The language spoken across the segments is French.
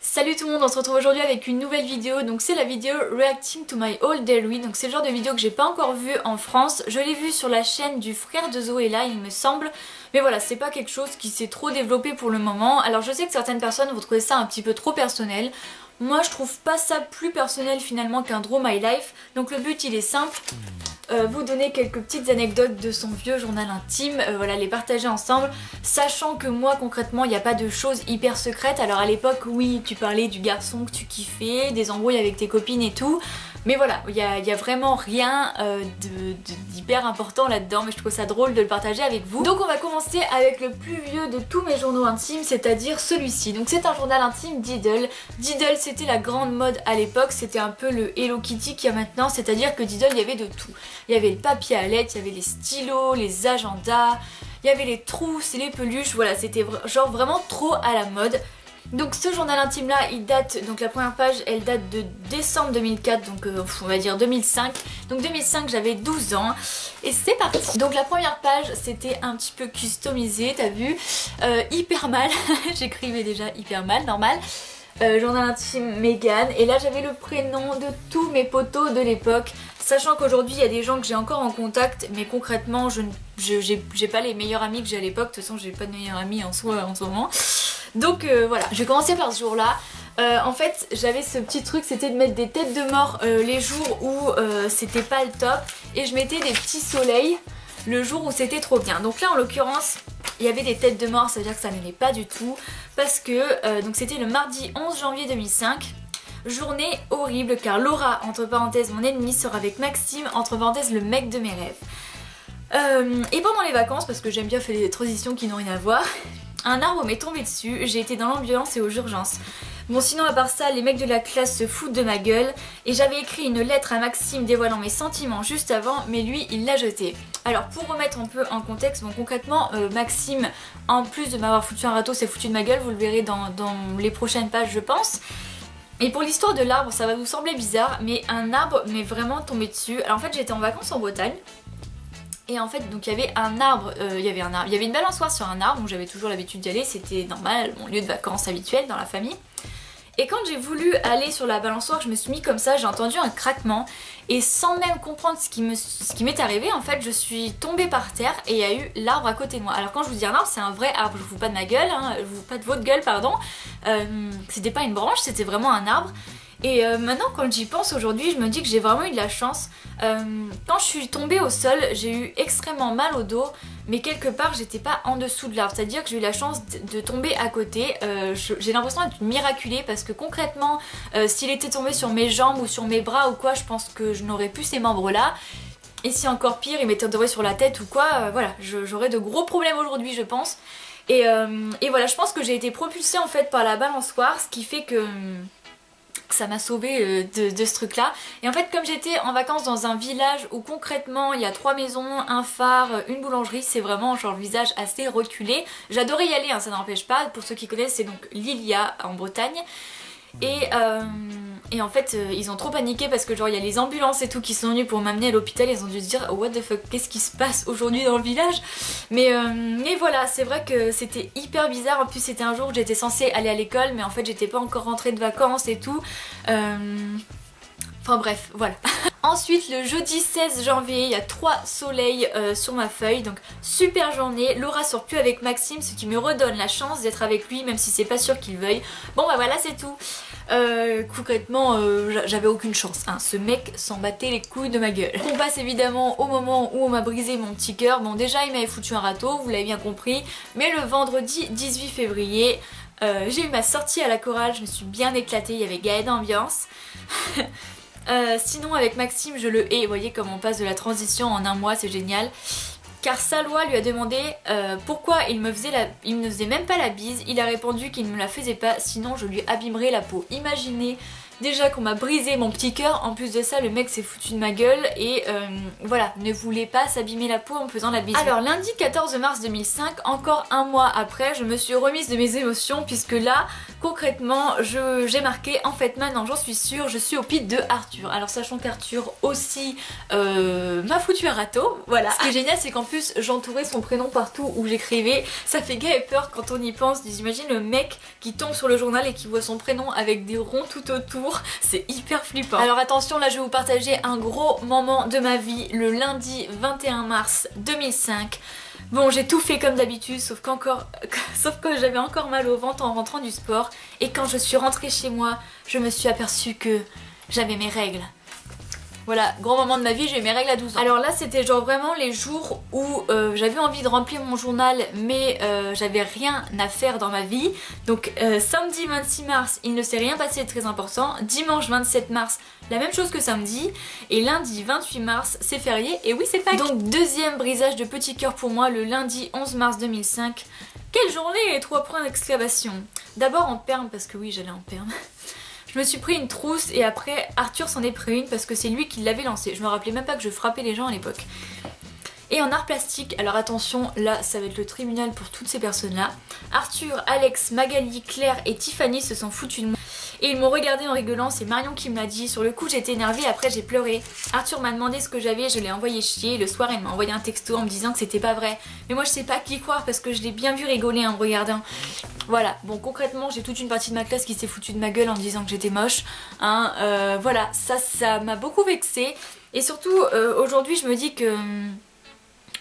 Salut tout le monde, on se retrouve aujourd'hui avec une nouvelle vidéo. Donc c'est la vidéo Reacting to my Old Diary. Donc c'est le genre de vidéo que j'ai pas encore vu en France. Je l'ai vu sur la chaîne du frère de Zoéla il me semble. Mais voilà, c'est pas quelque chose qui s'est trop développé pour le moment. Alors je sais que certaines personnes vont trouver ça un petit peu trop personnel. Moi je trouve pas ça plus personnel finalement qu'un Draw My Life. Donc le but il est simple. Vous donner quelques petites anecdotes de son vieux journal intime, voilà, les partager ensemble, sachant que moi concrètement il n'y a pas de choses hyper secrètes. Alors à l'époque oui, tu parlais du garçon que tu kiffais, des embrouilles avec tes copines et tout, mais voilà, il y a vraiment rien d'hyper important là-dedans, mais je trouve ça drôle de le partager avec vous. Donc on va commencer avec le plus vieux de tous mes journaux intimes, c'est-à-dire celui-ci. Donc c'est un journal intime Diddle. Diddle c'était la grande mode à l'époque, c'était un peu le Hello Kitty qu'il y a maintenant, c'est-à-dire que Diddle il y avait de tout. Il y avait le papier à lettres, il y avait les stylos, les agendas, il y avait les trousses et les peluches, voilà, c'était genre vraiment trop à la mode. Donc ce journal intime là il date, donc la première page elle date de décembre 2004, donc on va dire 2005. Donc 2005 j'avais 12 ans et c'est parti. Donc la première page c'était un petit peu customisé, t'as vu, hyper mal, j'écrivais déjà hyper mal, normal. Journal intime Megan, et là j'avais le prénom de tous mes potos de l'époque, sachant qu'aujourd'hui il y a des gens que j'ai encore en contact, mais concrètement j'ai pas les meilleurs amis que j'ai à l'époque, de toute façon j'ai pas de meilleurs amis en soi en ce moment. Donc voilà, je vais commencer par ce jour là. En fait j'avais ce petit truc, c'était de mettre des têtes de mort les jours où c'était pas le top, et je mettais des petits soleils le jour où c'était trop bien. Donc là en l'occurrence il y avait des têtes de mort, ça veut dire que ça n'allait pas du tout, parce que donc c'était le mardi 11 janvier 2005. Journée horrible car Laura, entre parenthèses mon ennemi, sera avec Maxime, entre parenthèses le mec de mes rêves. Et pendant les vacances, parce que j'aime bien faire des transitions qui n'ont rien à voir, un arbre m'est tombé dessus, j'ai été dans l'ambulance et aux urgences. Bon sinon à part ça, les mecs de la classe se foutent de ma gueule, et j'avais écrit une lettre à Maxime dévoilant mes sentiments juste avant, mais lui il l'a jeté. Alors pour remettre un peu en contexte, bon concrètement Maxime, en plus de m'avoir foutu un râteau, s'est foutu de ma gueule, vous le verrez dans les prochaines pages je pense. Et pour l'histoire de l'arbre, ça va vous sembler bizarre, mais un arbre m'est vraiment tombé dessus. Alors en fait j'étais en vacances en Bretagne, et en fait donc il y avait un arbre, il y avait une balançoire sur un arbre, donc j'avais toujours l'habitude d'y aller, c'était normal, mon lieu de vacances habituel dans la famille. Et quand j'ai voulu aller sur la balançoire, je me suis mis comme ça, j'ai entendu un craquement, et sans même comprendre ce qui m'est arrivé, en fait je suis tombée par terre et il y a eu l'arbre à côté de moi. Alors quand je vous dis un arbre, c'est un vrai arbre, je vous fous pas de ma gueule, hein, je vous fous pas de votre gueule pardon, c'était pas une branche, c'était vraiment un arbre. Et maintenant quand j'y pense aujourd'hui, je me dis que j'ai vraiment eu de la chance. Quand je suis tombée au sol, j'ai eu extrêmement mal au dos, mais quelque part j'étais pas en dessous de l'arbre, c'est à dire que j'ai eu la chance de tomber à côté. J'ai l'impression d'être miraculée, parce que concrètement s'il était tombé sur mes jambes ou sur mes bras ou quoi, je pense que je n'aurais plus ces membres là. Et si encore pire, il m'était tombé sur la tête ou quoi, voilà, j'aurais de gros problèmes aujourd'hui je pense. Et voilà, je pense que j'ai été propulsée en fait par la balançoire, ce qui fait que ça m'a sauvée de ce truc là. Et en fait comme j'étais en vacances dans un village où concrètement il y a 3 maisons, un phare, une boulangerie, c'est vraiment genre le visage assez reculé. J'adorais y aller, hein, ça n'empêche pas, pour ceux qui connaissent c'est donc Lilia en Bretagne. Et en fait ils ont trop paniqué parce que genre il y a les ambulances et tout qui sont venues pour m'amener à l'hôpital, ils ont dû se dire what the fuck, qu'est-ce qui se passe aujourd'hui dans le village. Mais voilà, c'est vrai que c'était hyper bizarre, en plus c'était un jour où j'étais censée aller à l'école mais en fait j'étais pas encore rentrée de vacances et tout. Enfin bref, voilà. Ensuite le jeudi 16 janvier, il y a 3 soleils sur ma feuille, donc super journée. Laura sort plus avec Maxime, ce qui me redonne la chance d'être avec lui même si c'est pas sûr qu'il veuille. Bon bah voilà, c'est tout. Concrètement j'avais aucune chance, hein. Ce mec s'en battait les couilles de ma gueule. On passe évidemment au moment où on m'a brisé mon petit cœur. Bon déjà il m'avait foutu un râteau, vous l'avez bien compris, mais le vendredi 18 février j'ai eu ma sortie à la chorale, je me suis bien éclatée, il y avait Gaël d'ambiance. Sinon avec Maxime je le hais, vous voyez comme on passe de la transition en un mois, c'est génial. Car Salwa lui a demandé pourquoi il ne faisait même pas la bise. Il a répondu qu'il ne me la faisait pas, sinon je lui abîmerais la peau. Imaginez Déjà qu'on m'a brisé mon petit cœur, en plus de ça le mec s'est foutu de ma gueule et voilà, ne voulait pas s'abîmer la peau en me faisant la bise. Alors lundi 14 mars 2005, encore un mois après, je me suis remise de mes émotions puisque là concrètement j'ai marqué en fait maintenant j'en suis sûre, je suis au pit de Arthur. Alors sachant qu'Arthur aussi m'a foutu un râteau, voilà. Ce qui est génial c'est qu'en plus j'entourais son prénom partout où j'écrivais, ça fait gay et peur quand on y pense. J'imagine le mec qui tombe sur le journal et qui voit son prénom avec des ronds tout autour, c'est hyper flippant. Alors attention, là je vais vous partager un gros moment de ma vie, le lundi 21 mars 2005. Bon, j'ai tout fait comme d'habitude, sauf que j'avais encore mal au ventre en rentrant du sport. Et quand je suis rentrée chez moi, je me suis aperçue que j'avais mes règles. Voilà, grand moment de ma vie, j'ai eu mes règles à 12 ans. Alors là c'était genre vraiment les jours où j'avais envie de remplir mon journal mais j'avais rien à faire dans ma vie. Donc samedi 26 mars il ne s'est rien passé de très important. Dimanche 27 mars la même chose que samedi. Et lundi 28 mars c'est férié et oui c'est Pâques. Donc deuxième brisage de petit cœur pour moi le lundi 11 mars 2005. Quelle journée! 3 points d'exclamation. D'abord en perme parce que oui j'allais en perme. Je me suis pris une trousse et après Arthur s'en est pris une parce que c'est lui qui l'avait lancée. Je me rappelais même pas que je frappais les gens à l'époque. Et en art plastique, alors attention, là ça va être le tribunal pour toutes ces personnes là. Arthur, Alex, Magali, Claire et Tiffany se sont foutus de moi. Et ils m'ont regardé en rigolant, c'est Marion qui me l'a dit. Sur le coup j'étais énervée, après j'ai pleuré. Arthur m'a demandé ce que j'avais, je l'ai envoyé chier. Le soir il m'a envoyé un texto en me disant que c'était pas vrai. Mais moi je sais pas qui croire parce que je l'ai bien vu rigoler en me regardant. Voilà, bon concrètement j'ai toute une partie de ma classe qui s'est foutue de ma gueule en me disant que j'étais moche. Hein, voilà, ça m'a beaucoup vexée. Et surtout aujourd'hui je me dis que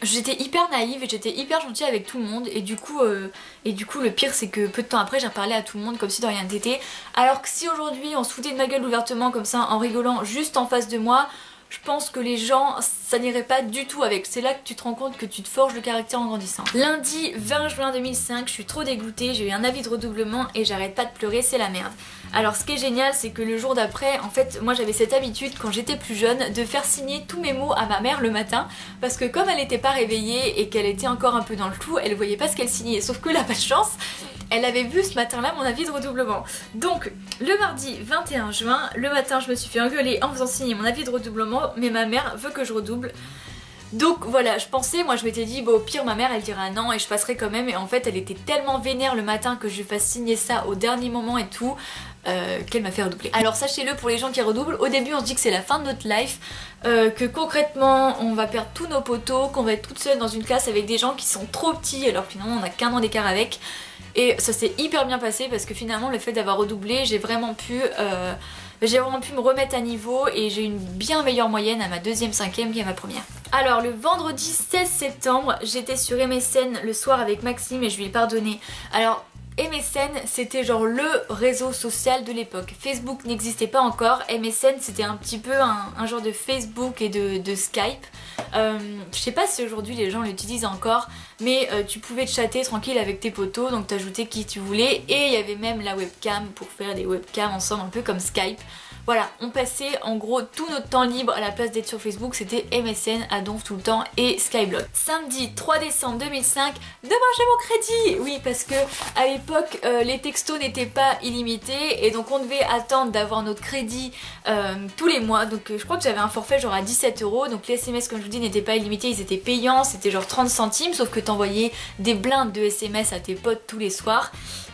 j'étais hyper naïve et j'étais hyper gentille avec tout le monde et du coup le pire c'est que peu de temps après j'ai reparlé à tout le monde comme si de rien n'était. Alors que si aujourd'hui on se foutait de ma gueule ouvertement comme ça en rigolant juste en face de moi, je pense que les gens, ça n'irait pas du tout avec. C'est là que tu te rends compte que tu te forges le caractère en grandissant. Lundi 20 juin 2005, je suis trop dégoûtée, j'ai eu un avis de redoublement et j'arrête pas de pleurer, c'est la merde. Alors ce qui est génial, c'est que le jour d'après, en fait, moi j'avais cette habitude quand j'étais plus jeune de faire signer tous mes mots à ma mère le matin parce que comme elle n'était pas réveillée et qu'elle était encore un peu dans le flou, elle voyait pas ce qu'elle signait. Sauf que là, pas de chance, elle avait vu ce matin-là mon avis de redoublement. Donc le mardi 21 juin, le matin je me suis fait engueuler en faisant signer mon avis de redoublement, mais ma mère veut que je redouble. Donc voilà, je pensais, moi je m'étais dit bon au pire ma mère elle dira non et je passerai quand même, et en fait elle était tellement vénère le matin que je lui fasse signer ça au dernier moment et tout qu'elle m'a fait redoubler. Alors sachez-le pour les gens qui redoublent, au début on se dit que c'est la fin de notre life, que concrètement on va perdre tous nos potos, qu'on va être toute seule dans une classe avec des gens qui sont trop petits alors que finalement on a qu'un an d'écart avec. Et ça s'est hyper bien passé parce que finalement le fait d'avoir redoublé j'ai vraiment pu me remettre à niveau et j'ai une bien meilleure moyenne à ma deuxième cinquième qu'à ma première. Alors le vendredi 16 septembre j'étais sur MSN le soir avec Maxime et je lui ai pardonné. Alors MSN c'était genre le réseau social de l'époque. Facebook n'existait pas encore, MSN c'était un petit peu un genre de Facebook et de Skype. Je sais pas si aujourd'hui les gens l'utilisent encore, mais tu pouvais chatter tranquille avec tes potos, donc t'ajoutais qui tu voulais et il y avait même la webcam pour faire des webcams ensemble un peu comme Skype. Voilà, on passait en gros tout notre temps libre à la place d'être sur Facebook, c'était MSN à donf tout le temps et Skyblog. Samedi 3 décembre 2005, demain j'ai mon crédit. Oui, parce que à l'époque les textos n'étaient pas illimités et donc on devait attendre d'avoir notre crédit tous les mois. Donc je crois que j'avais un forfait genre à 17 €, donc les SMS comme je vous dis n'étaient pas illimités, ils étaient payants, c'était genre 30 centimes, sauf que t'envoyais des blindes de SMS à tes potes tous les soirs.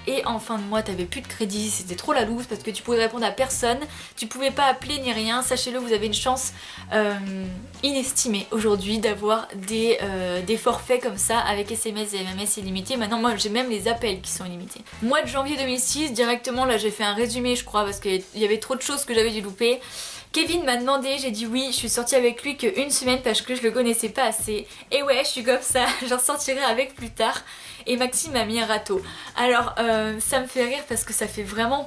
Et en fin de mois t'avais plus de crédit, c'était trop la loose parce que tu pouvais répondre à personne, tu pouvais pas appeler ni rien. Sachez-le, vous avez une chance inestimée aujourd'hui d'avoir des forfaits comme ça avec SMS et MMS illimités. Maintenant moi j'ai même les appels qui sont illimités. Mois de janvier 2006 directement, là j'ai fait un résumé je crois parce qu'il y avait trop de choses que j'avais dû louper. Kevin m'a demandé, j'ai dit oui, je suis sortie avec lui qu'une semaine parce que je le connaissais pas assez. Et ouais, je suis comme ça, j'en sortirai avec plus tard. Et Maxime m'a mis un râteau. Alors ça me fait rire parce que ça fait vraiment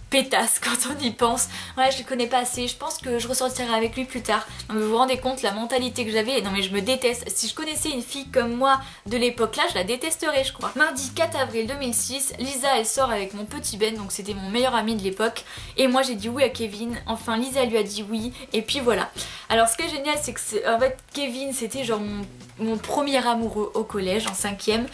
pétasse quand on y pense. Ouais, je le connais pas assez, je pense que je ressortirai avec lui plus tard. Non mais vous vous rendez compte la mentalité que j'avais? Non mais je me déteste. Si je connaissais une fille comme moi de l'époque là, je la détesterais je crois. Mardi 4 avril 2006, Lisa elle sort avec mon petit Ben, donc c'était mon meilleur ami de l'époque. Et moi j'ai dit oui à Kevin, enfin Lisa lui a dit oui, et puis voilà. Alors ce qui est génial c'est que en fait Kevin c'était genre mon premier amoureux au collège en 5ème.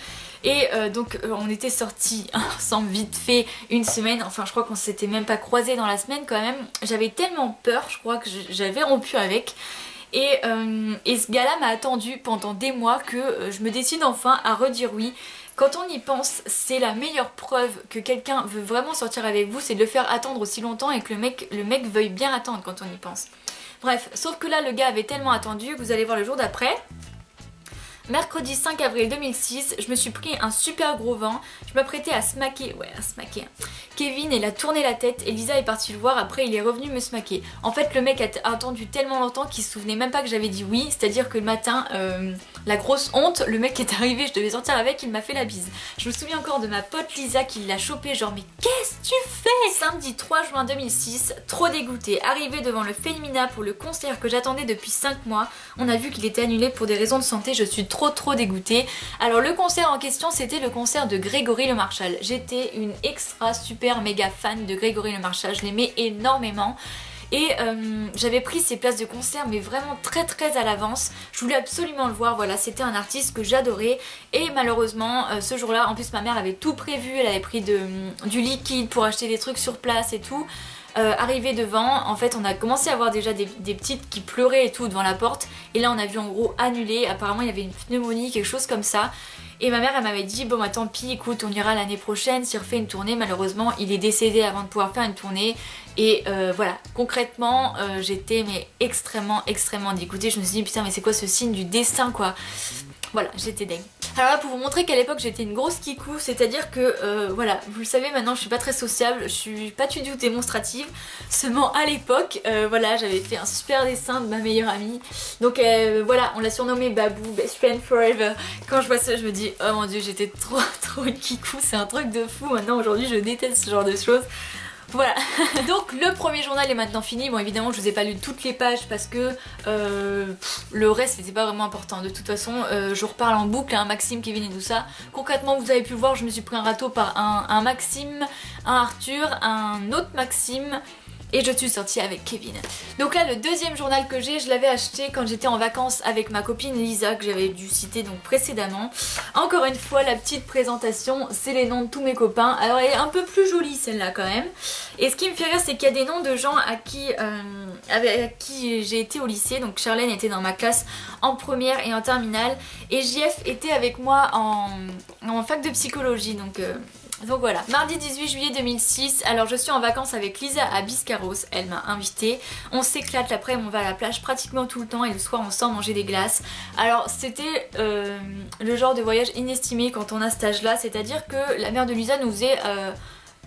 Et donc on était sortis ensemble vite fait une semaine, enfin je crois qu'on s'était même pas croisés dans la semaine quand même. J'avais tellement peur, je crois que j'avais rompu avec. Et ce gars-là m'a attendu pendant des mois que je me décide enfin à redire oui. Quand on y pense, c'est la meilleure preuve que quelqu'un veut vraiment sortir avec vous, c'est de le faire attendre aussi longtemps et que le mec veuille bien attendre quand on y pense. Bref, sauf que là le gars avait tellement attendu, vous allez voir le jour d'après. Mercredi 5 avril 2006, je me suis pris un super gros vent, je m'apprêtais à smacker, Kevin, il a tourné la tête et Lisa est partie le voir, après il est revenu me smacker. En fait le mec a attendu tellement longtemps qu'il se souvenait même pas que j'avais dit oui, c'est à dire que le matin, la grosse honte, le mec est arrivé, je devais sortir avec, il m'a fait la bise. Je me souviens encore de ma pote Lisa qui l'a chopé genre mais qu'est-ce que tu fais? Samedi 3 juin 2006, trop dégoûtée, arrivée devant le Femina pour le concert que j'attendais depuis 5 mois, on a vu qu'il était annulé pour des raisons de santé, je suis trop dégoûtée. Alors le concert en question c'était le concert de Grégory Le Marchal. J'étais une extra super méga fan de Grégory Le Marchal, je l'aimais énormément. Et j'avais pris ces places de concert mais vraiment très à l'avance. Je voulais absolument le voir, voilà, c'était un artiste que j'adorais. Et malheureusement ce jour-là, en plus ma mère avait tout prévu, elle avait pris du liquide pour acheter des trucs sur place et tout. Arrivé devant, en fait on a commencé à voir déjà des petites qui pleuraient et tout devant la porte. Et là on a vu en gros annulé, apparemment il y avait une pneumonie, quelque chose comme ça. Et ma mère elle m'avait dit bon bah tant pis, écoute on ira l'année prochaine s'il refait une tournée. Malheureusement il est décédé avant de pouvoir faire une tournée. Et voilà, concrètement j'étais mais extrêmement dégoûtée. Je me suis dit putain mais c'est quoi ce signe du destin quoi. Voilà, j'étais dingue. Alors là pour vous montrer qu'à l'époque j'étais une grosse kikou, c'est à dire que voilà, vous le savez maintenant je suis pas très sociable, je suis pas du tout démonstrative. Seulement à l'époque, voilà, j'avais fait un super dessin de ma meilleure amie. Donc voilà, on l'a surnommé Babou, best friend forever. Quand je vois ça je me dis oh mon dieu j'étais trop une kikou, c'est un truc de fou. Maintenant aujourd'hui je déteste ce genre de choses. Voilà, donc le premier journal est maintenant fini. Bon évidemment je vous ai pas lu toutes les pages parce que le reste c'était pas vraiment important. De toute façon je reparle en boucle, hein, Maxime, Kevin et tout ça. Concrètement vous avez pu le voir, je me suis pris un râteau par un Maxime, un Arthur, un autre Maxime. Et je suis sortie avec Kevin. Donc là le deuxième journal que j'ai, je l'avais acheté quand j'étais en vacances avec ma copine Lisa, que j'avais dû citer donc précédemment. Encore une fois la petite présentation, c'est les noms de tous mes copains. Alors elle est un peu plus jolie celle-là quand même. Et ce qui me fait rire c'est qu'il y a des noms de gens avec qui j'ai été au lycée. Donc Charlène était dans ma classe en première et en terminale. Et JF était avec moi en fac de psychologie. Donc voilà, mardi 18 juillet 2006, alors je suis en vacances avec Lisa à Biscarrosse, elle m'a invitée. On s'éclate, l'après-midi on va à la plage pratiquement tout le temps et le soir on sort manger des glaces. Alors c'était le genre de voyage inestimé quand on a cet âge-là, c'est-à-dire que la mère de Lisa nous faisait...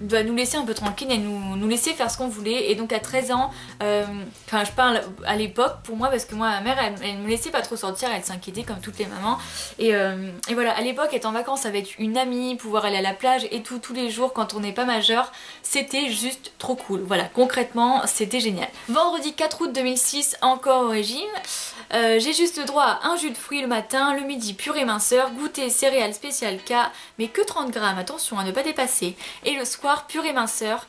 va nous laisser un peu tranquille et nous laisser faire ce qu'on voulait. Et donc à 13 ans, enfin je parle à l'époque pour moi parce que moi ma mère elle me laissait pas trop sortir, elle s'inquiétait comme toutes les mamans. Et voilà, à l'époque être en vacances avec une amie, pouvoir aller à la plage et tout tous les jours quand on n'est pas majeur, c'était juste trop cool. Voilà, concrètement c'était génial. Vendredi 4 août 2006, encore au régime. J'ai juste le droit à un jus de fruits le matin, le midi purée minceur, goûter céréales spécial K, mais que 30 grammes, attention à ne pas dépasser. Et le soir purée minceur.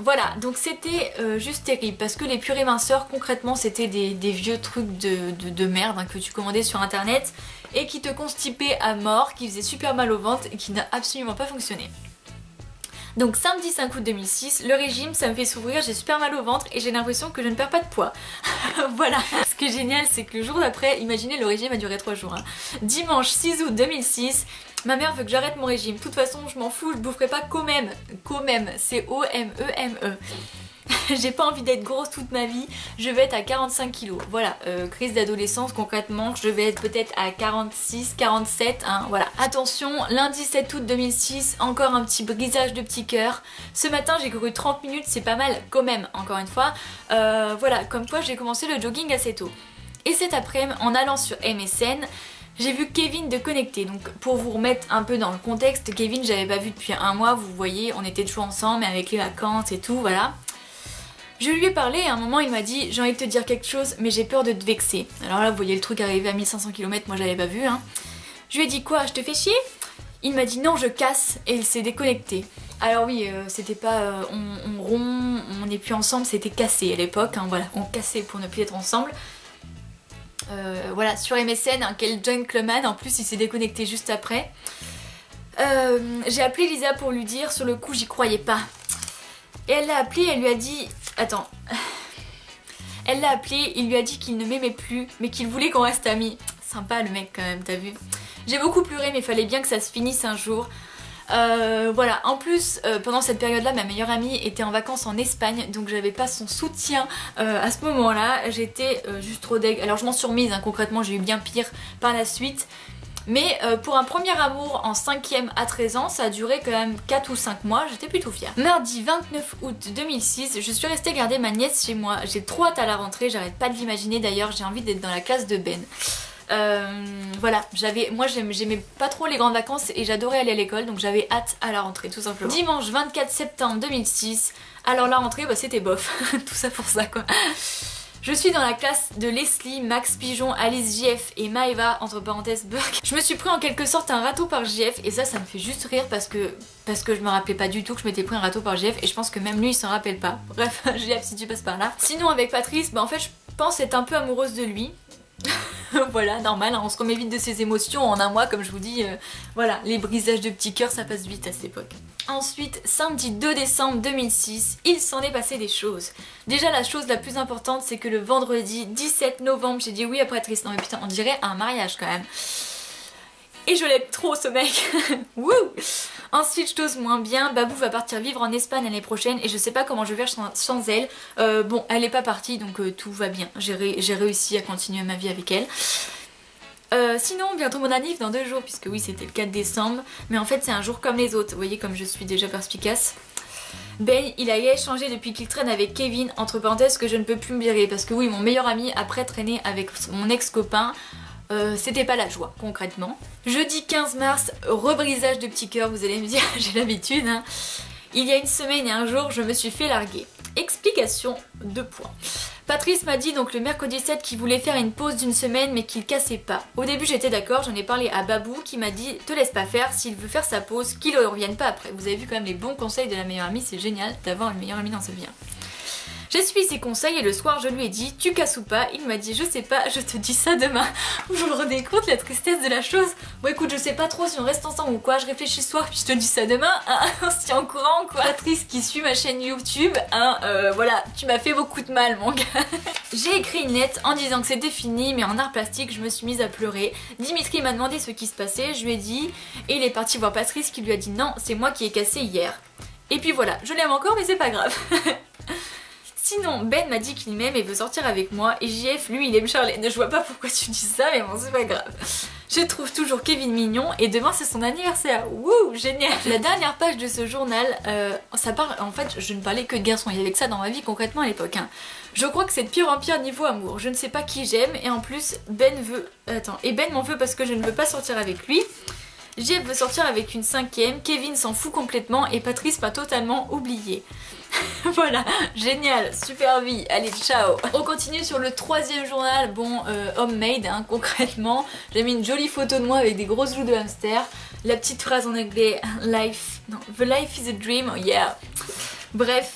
Voilà, donc c'était juste terrible parce que les purées minceurs concrètement c'était des vieux trucs de merde hein, que tu commandais sur internet et qui te constipaient à mort, qui faisaient super mal au ventre et qui n'a absolument pas fonctionné. Donc samedi 5 août 2006, le régime ça me fait s'ouvrir, j'ai super mal au ventre et j'ai l'impression que je ne perds pas de poids. Voilà. Ce qui est génial c'est que le jour d'après, imaginez le régime a duré 3 jours. Hein. Dimanche 6 août 2006, ma mère veut que j'arrête mon régime. De toute façon je m'en fous, je boufferai pas Comem. Comem, c'est O-M-E-M-E. J'ai pas envie d'être grosse toute ma vie, je vais être à 45 kg. Voilà, crise d'adolescence concrètement, je vais être peut-être à 46, 47, hein, voilà. Attention, lundi 7 août 2006, encore un petit brisage de petit cœur. Ce matin j'ai couru 30 minutes, c'est pas mal quand même, encore une fois. Voilà, comme quoi j'ai commencé le jogging assez tôt. Et cet après-midi, en allant sur MSN, j'ai vu Kevin de connecter. Donc pour vous remettre un peu dans le contexte, Kevin j'avais pas vu depuis un mois, vous voyez, on était toujours ensemble mais avec les vacances et tout, voilà. Je lui ai parlé et à un moment il m'a dit j'ai envie de te dire quelque chose mais j'ai peur de te vexer. Alors là vous voyez le truc arriver à 1500 km, moi je l'avais pas vu hein. Je lui ai dit quoi, je te fais chier? Il m'a dit non je casse et il s'est déconnecté. Alors oui c'était pas on rompt, on n'est plus ensemble, c'était cassé à l'époque hein, voilà, on cassait pour ne plus être ensemble. Voilà sur MSN, hein, quel gentleman, en plus il s'est déconnecté juste après. J'ai appelé Lisa pour lui dire, sur le coup j'y croyais pas. Et elle l'a appelé, elle lui a dit... Attends. Elle l'a appelé, il lui a dit qu'il ne m'aimait plus, mais qu'il voulait qu'on reste amis. Sympa le mec quand même, t'as vu. J'ai beaucoup pleuré mais il fallait bien que ça se finisse un jour. Voilà, en plus pendant cette période là ma meilleure amie était en vacances en Espagne, donc j'avais pas son soutien à ce moment là, j'étais juste trop deg. Alors je m'en suis remise hein, concrètement, j'ai eu bien pire par la suite, mais pour un premier amour en 5e à 13 ans ça a duré quand même 4 ou 5 mois, j'étais plutôt fière. Mardi 29 août 2006, je suis restée garder ma nièce chez moi, j'ai trop hâte à la rentrée, j'arrête pas de l'imaginer d'ailleurs, j'ai envie d'être dans la classe de Ben. Voilà, moi j'aimais pas trop les grandes vacances et j'adorais aller à l'école, donc j'avais hâte à la rentrée tout simplement. Dimanche 24 septembre 2006, alors la rentrée bah c'était bof, tout ça pour ça quoi. Je suis dans la classe de Leslie, Max, Pigeon, Alice, JF et Maeva, entre parenthèses Burke. Je me suis pris en quelque sorte un râteau par JF et ça me fait juste rire parce que je me rappelais pas du tout que je m'étais pris un râteau par JF et je pense que même lui il s'en rappelle pas. Bref, JF si tu passes par là. Sinon avec Patrice, bah en fait je pense être un peu amoureuse de lui. Voilà, normal, hein, on se remet vite de ses émotions en un mois, comme je vous dis, voilà, les brisages de petits cœurs ça passe vite à cette époque. Ensuite, samedi 2 décembre 2006, il s'en est passé des choses. Déjà la chose la plus importante c'est que le vendredi 17 novembre j'ai dit oui à Patrice. Non mais putain, on dirait un mariage quand même. Et je l'aime trop ce mec. Wouh. Ensuite je t'ose moins bien, Babou va partir vivre en Espagne l'année prochaine et je sais pas comment je vais faire sans elle. Bon, elle est pas partie donc tout va bien, j'ai réussi à continuer ma vie avec elle. Sinon bientôt mon anniv dans 2 jours puisque oui c'était le 4 décembre, mais en fait c'est un jour comme les autres, vous voyez comme je suis déjà perspicace. Ben il a échangé depuis qu'il traîne avec Kevin, entre parenthèses que je ne peux plus me virer parce que oui mon meilleur ami après traîner avec mon ex-copain. C'était pas la joie concrètement. Jeudi 15 mars, rebrisage de petits cœurs, vous allez me dire, j'ai l'habitude hein. Il y a une semaine et un jour, je me suis fait larguer. Explication 2 points. Patrice m'a dit donc le mercredi 7 qu'il voulait faire une pause d'1 semaine mais qu'il cassait pas. Au début j'étais d'accord, j'en ai parlé à Babou qui m'a dit te laisse pas faire, s'il veut faire sa pause, qu'il ne revienne pas après. Vous avez vu quand même les bons conseils de la meilleure amie, c'est génial d'avoir une meilleure amie dans sa vie. J'ai suivi ses conseils et le soir je lui ai dit tu casses ou pas, il m'a dit je sais pas, je te dis ça demain. Vous vous rendez compte la tristesse de la chose? Bon écoute je sais pas trop si on reste ensemble ou quoi, je réfléchis ce soir puis je te dis ça demain, hein, on se tient au courant quoi. Patrice qui suit ma chaîne YouTube, hein, voilà, tu m'as fait beaucoup de mal mon gars. J'ai écrit une lettre en disant que c'était fini mais en art plastique je me suis mise à pleurer. Dimitri m'a demandé ce qui se passait, je lui ai dit et il est parti voir Patrice qui lui a dit non c'est moi qui ai cassé hier. Et puis voilà, je l'aime encore mais c'est pas grave. Sinon, Ben m'a dit qu'il m'aime et veut sortir avec moi et JF, lui, il aime Charlène. Je vois pas pourquoi tu dis ça, mais bon, c'est pas grave. Je trouve toujours Kevin mignon et demain c'est son anniversaire. Wouh, génial. La dernière page de ce journal, ça parle, en fait, je ne parlais que de garçons. Il y avait que ça dans ma vie concrètement à l'époque. Hein. Je crois que c'est de pire en pire niveau amour. Je ne sais pas qui j'aime et en plus, Ben veut... Attends, et Ben m'en veut parce que je ne veux pas sortir avec lui. JF veut sortir avec une 5e, Kevin s'en fout complètement et Patrice m'a totalement oublié. Voilà, génial, super vie, allez ciao. On continue sur le 3e journal, bon homemade hein, concrètement. J'ai mis une jolie photo de moi avec des grosses joues de hamster. La petite phrase en anglais, life, non, the life is a dream, oh yeah. Bref.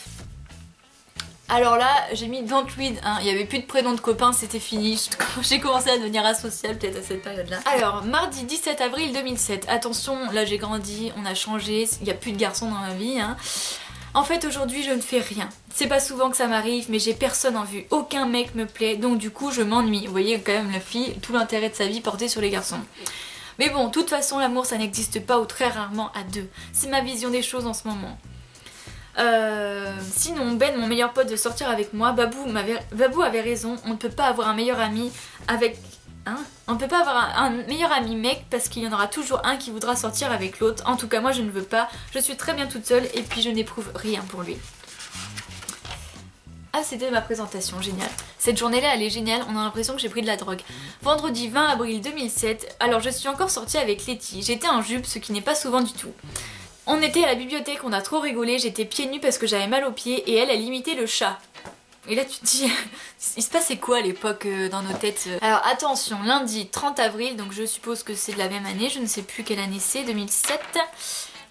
Alors là, j'ai mis don't read, hein. Il n'y avait plus de prénom de copains, c'était fini. J'ai commencé à devenir asociale peut-être à cette période-là. Alors, mardi 17 avril 2007, attention, là j'ai grandi, on a changé, il n'y a plus de garçons dans ma vie. Hein. En fait, aujourd'hui, je ne fais rien. C'est pas souvent que ça m'arrive, mais j'ai personne en vue. Aucun mec me plaît, donc du coup, je m'ennuie. Vous voyez quand même la fille, tout l'intérêt de sa vie porté sur les garçons. Mais bon, de toute façon, l'amour, ça n'existe pas ou très rarement à 2. C'est ma vision des choses en ce moment. Sinon Ben, mon meilleur pote, veut sortir avec moi. Babou avait raison, on ne peut pas avoir un meilleur ami avec... Hein, on ne peut pas avoir un meilleur ami mec parce qu'il y en aura toujours un qui voudra sortir avec l'autre. En tout cas moi je ne veux pas, je suis très bien toute seule et puis je n'éprouve rien pour lui. Ah, c'était ma présentation, génial. Cette journée-là, elle est géniale, on a l'impression que j'ai pris de la drogue. Vendredi 20 avril 2007, alors je suis encore sortie avec Letty. J'étais en jupe, ce qui n'est pas souvent du tout. On était à la bibliothèque, on a trop rigolé, j'étais pieds nus parce que j'avais mal aux pieds et elle imitait le chat. Et là tu te dis, il se passait quoi à l'époque dans nos têtes? Alors attention, lundi 30 avril, donc je suppose que c'est de la même année, je ne sais plus quelle année c'est, 2007.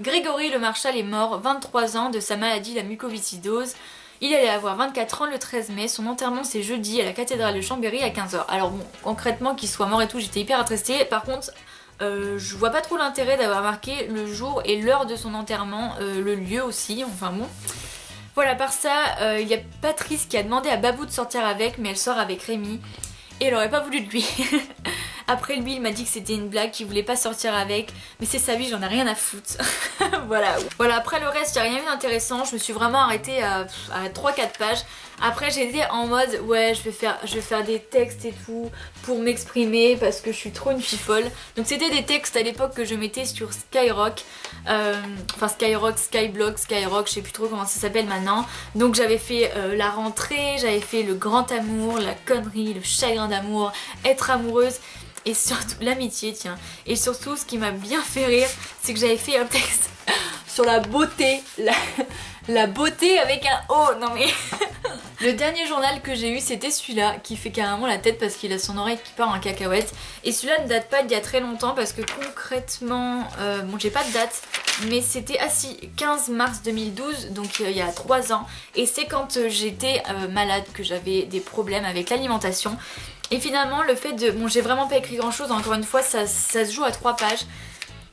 Grégory le Marchal est mort, 23 ans, de sa maladie, la mucoviscidose. Il allait avoir 24 ans le 13 mai, son enterrement c'est jeudi à la cathédrale de Chambéry à 15 h. Alors bon, concrètement qu'il soit mort et tout, j'étais hyper attristée. Par contre, Je vois pas trop l'intérêt d'avoir marqué le jour et l'heure de son enterrement, le lieu aussi, enfin bon. Voilà, par ça, il y a Patrice qui a demandé à Babou de sortir avec, mais elle sort avec Rémi. Et elle aurait pas voulu de lui. Après lui il m'a dit que c'était une blague, qu'il voulait pas sortir avec. Mais c'est sa vie, j'en ai rien à foutre. Voilà. Voilà, après le reste, il n'y a rien eu d'intéressant. Je me suis vraiment arrêtée à 3-4 pages. Après j'étais en mode ouais je vais faire des textes et tout pour m'exprimer parce que je suis trop une fille folle. Donc c'était des textes à l'époque que je mettais sur Skyrock. Enfin Skyrock, Skyblog, Skyrock, je sais plus trop comment ça s'appelle maintenant. Donc j'avais fait la rentrée, j'avais fait le grand amour, la connerie, le chagrin d'amour, être amoureuse. Et surtout l'amitié, tiens. Et surtout ce qui m'a bien fait rire, c'est que j'avais fait un texte sur la beauté. La beauté avec un O, non mais... Le dernier journal que j'ai eu c'était celui-là qui fait carrément la tête parce qu'il a son oreille qui part en cacahuète. Et celui-là ne date pas d'il y a très longtemps parce que concrètement, bon j'ai pas de date, mais c'était 15 mars 2012, donc il y a 3 ans. Et c'est quand j'étais malade que j'avais des problèmes avec l'alimentation. Et finalement le fait de... Bon j'ai vraiment pas écrit grand chose, encore une fois ça se joue à 3 pages.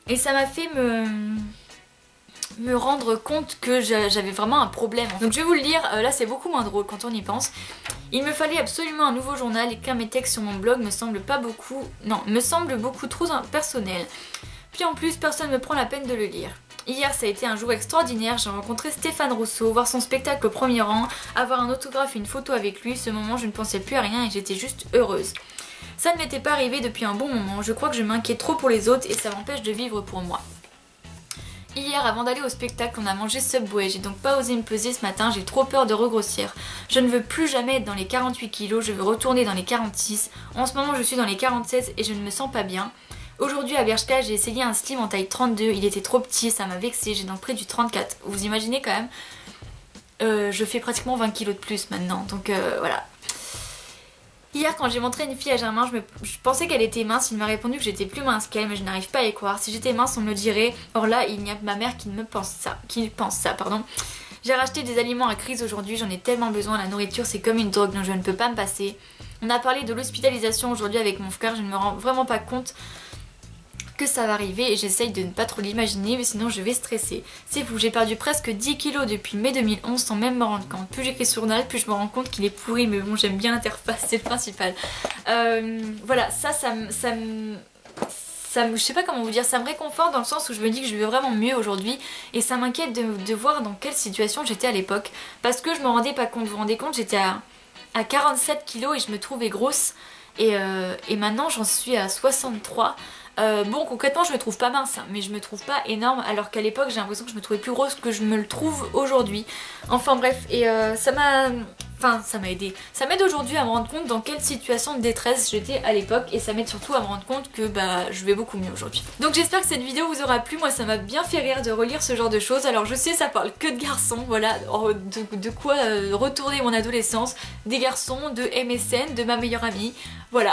Et ça m'a fait me rendre compte que j'avais vraiment un problème. Donc je vais vous le lire, là c'est beaucoup moins drôle quand on y pense. Il me fallait absolument un nouveau journal et qu'un mes textes sur mon blog me semble beaucoup trop personnel. Puis en plus personne ne me prend la peine de le lire. Hier ça a été un jour extraordinaire, j'ai rencontré Stéphane Rousseau, voir son spectacle au premier rang, avoir un autographe et une photo avec lui. Ce moment je ne pensais plus à rien et j'étais juste heureuse. Ça ne m'était pas arrivé depuis un bon moment, je crois que je m'inquiète trop pour les autres et ça m'empêche de vivre pour moi. Hier avant d'aller au spectacle on a mangé Subway, j'ai donc pas osé me peser ce matin, j'ai trop peur de regrossir. Je ne veux plus jamais être dans les 48 kilos, je veux retourner dans les 46. En ce moment je suis dans les 47 et je ne me sens pas bien. Aujourd'hui à Bershka j'ai essayé un slim en taille 32, il était trop petit, ça m'a vexé, j'ai donc pris du 34. Vous imaginez quand même, je fais pratiquement 20 kilos de plus maintenant, donc voilà. Hier quand j'ai montré une fille à Germain, je pensais qu'elle était mince, il m'a répondu que j'étais plus mince qu'elle mais je n'arrive pas à y croire. Si j'étais mince on me le dirait, or là il n'y a que ma mère qui pense ça, pardon. J'ai racheté des aliments à crise aujourd'hui, j'en ai tellement besoin, la nourriture c'est comme une drogue dont je ne peux pas me passer. On a parlé de l'hospitalisation aujourd'hui avec mon frère, je ne me rends vraiment pas compte que ça va arriver et j'essaye de ne pas trop l'imaginer mais sinon je vais stresser. C'est fou, j'ai perdu presque 10 kilos depuis mai 2011 sans même me rendre compte. Plus j'écris sur Journal, plus je me rends compte qu'il est pourri mais bon j'aime bien l'interface, c'est le principal. Voilà, ça me je sais pas comment vous dire, ça me réconforte dans le sens où je me dis que je vais vraiment mieux aujourd'hui et ça m'inquiète de voir dans quelle situation j'étais à l'époque parce que je me rendais pas compte. Vous vous rendez compte, j'étais à 47 kilos et je me trouvais grosse et maintenant j'en suis à 63. Bon concrètement je me trouve pas mince hein, mais je me trouve pas énorme alors qu'à l'époque j'ai l'impression que je me trouvais plus grosse que je me le trouve aujourd'hui. Enfin bref et ça m'a aidé. Ça m'aide aujourd'hui à me rendre compte dans quelle situation de détresse j'étais à l'époque et ça m'aide surtout à me rendre compte que bah je vais beaucoup mieux aujourd'hui. Donc j'espère que cette vidéo vous aura plu, moi ça m'a bien fait rire de relire ce genre de choses. Alors je sais ça parle que de garçons, voilà, de quoi retourner mon adolescence, des garçons, de MSN, de ma meilleure amie, voilà.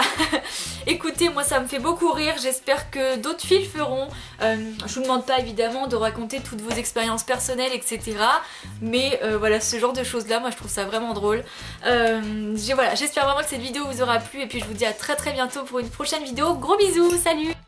Écoutez moi ça me fait beaucoup rire, j'espère que d'autres filles le feront. Je vous demande pas évidemment de raconter toutes vos expériences personnelles etc. Mais voilà ce genre de choses là moi je trouve ça vraiment drôle. Voilà, j'espère vraiment que cette vidéo vous aura plu et puis je vous dis à très bientôt pour une prochaine vidéo. Gros bisous, salut!